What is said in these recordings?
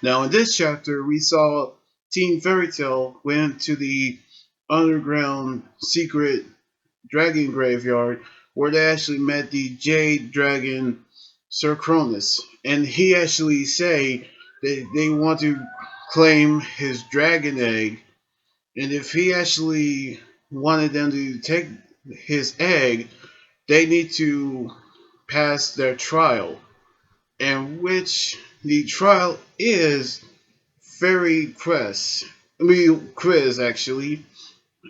Now, in this chapter, we saw Team Fairy Tale went to the underground secret dragon graveyard where they actually met the Jade Dragon Sir Cronus. And he actually say that they want to claim his dragon egg. And if he actually wanted them to take his egg, they need to pass their trial. And which the trial is Fairy Quest. Quiz actually.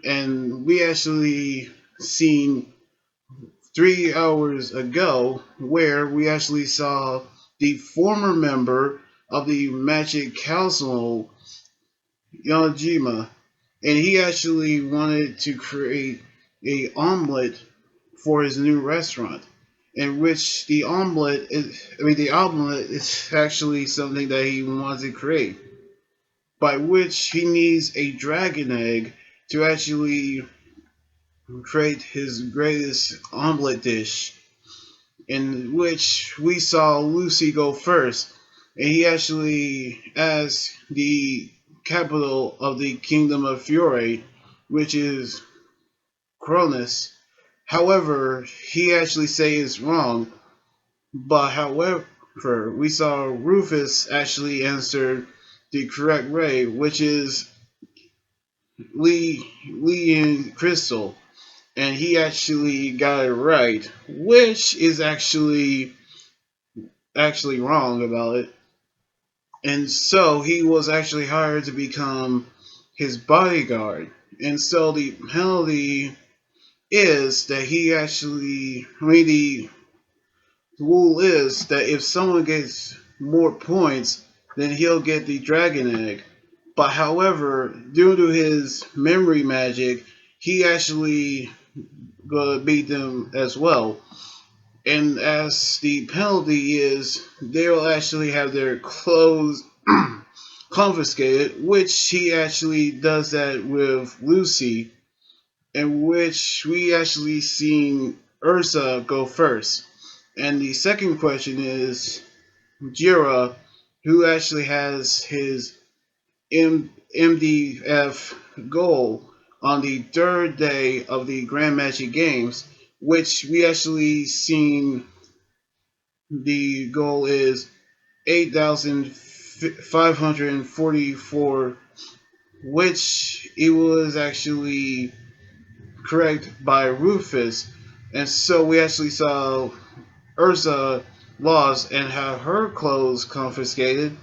And we actually seen 3 hours ago where we actually saw the former member of the Magic Council, Yonjima, and he actually wanted to create a omelet for his new restaurant, in which the omelet is actually something that he wants to create, by which he needs a dragon egg to actually create his greatest omelet dish, in which we saw Lucy go first, and he actually asked the capital of the Kingdom of Fury, which is Cronus. However, he actually say is wrong, but however, we saw Rufus actually answer the correct way, which is Lee and Crystal, and he actually got it right, which is actually wrong about it. And so he was actually hired to become his bodyguard. And so the penalty is that the rule is that if someone gets more points, then he'll get the dragon egg. But however, due to his memory magic, he actually gonna beat them as well. And as the penalty is, they'll actually have their clothes confiscated, which he actually does that with Lucy, in which we actually seen Ursa go first. And the second question is Jira, who actually has his MDF goal on the third day of the Grand Magic Games, which we actually seen the goal is 8,544, which it was actually correct by Rufus. And so we actually saw Ursa lost and have her clothes confiscated,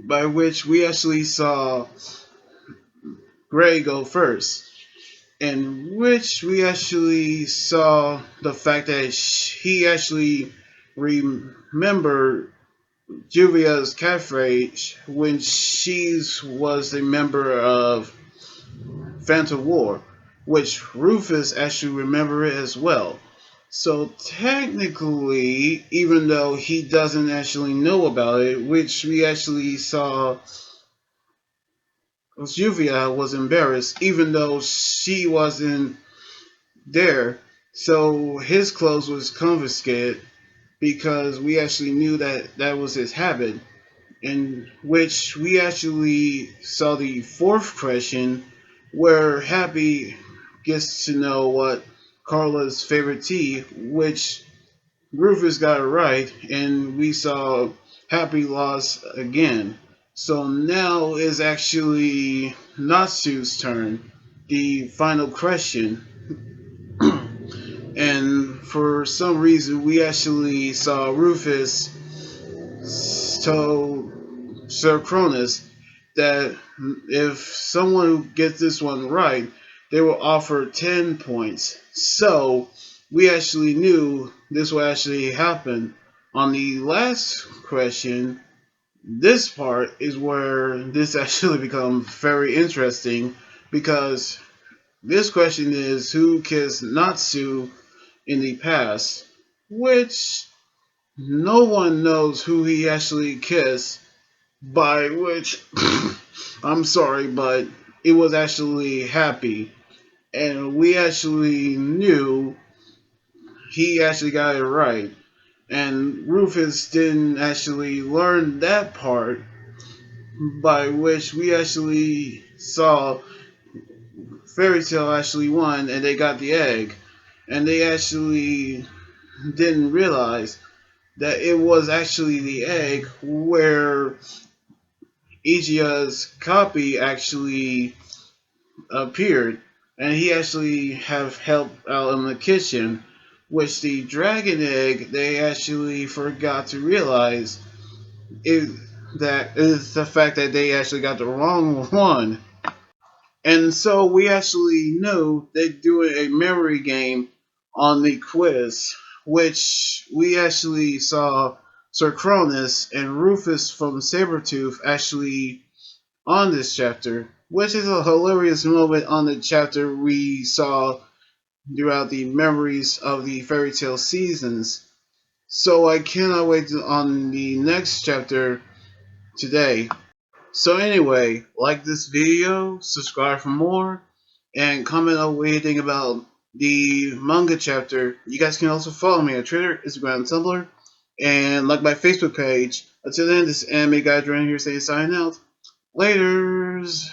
by which we actually saw Gray go first. In which we actually saw the fact that he actually remembered Julia's cafe when she was a member of Phantom War, which Rufus actually remembered it as well. So technically, even though he doesn't actually know about it, which we actually saw Juvia was embarrassed, even though she wasn't there. So his clothes was confiscated because we actually knew that that was his habit. In which we actually saw the fourth question where Happy gets to know what Carla's favorite tea, which Rufus got it right, and we saw Happy lost again. So now is actually Natsu's turn, the final question. And for some reason, we actually saw Rufus told Sir Cronus that if someone gets this one right, they will offer 10 points. So we actually knew this would actually happen. On the last question, this part is where this actually becomes very interesting because this question is who kissed Natsu in the past, which no one knows who he actually kissed, by which I'm sorry, but it was actually Happy. And we actually knew he actually got it right. And Rufus didn't actually learn that part. by which we actually saw Fairy Tail actually won and they got the egg. And they actually didn't realize that it was actually the egg where Ichia's copy actually appeared, and he actually have helped out in the kitchen, which the dragon egg they actually forgot to realize is that is the fact that they actually got the wrong one. And so we actually know they're doing a memory game on the quiz, which we actually saw Sir Cronus and Rufus from Sabretooth actually on this chapter, which is a hilarious moment on the chapter we saw throughout the memories of the fairy tale seasons. So I cannot wait on the next chapter today. So anyway, like this video, subscribe for more, and comment on what you think about the manga chapter. You guys can also follow me on Twitter, Instagram, and Tumblr, and like my Facebook page. Until then, this anime guy right here saying sign out. Laters!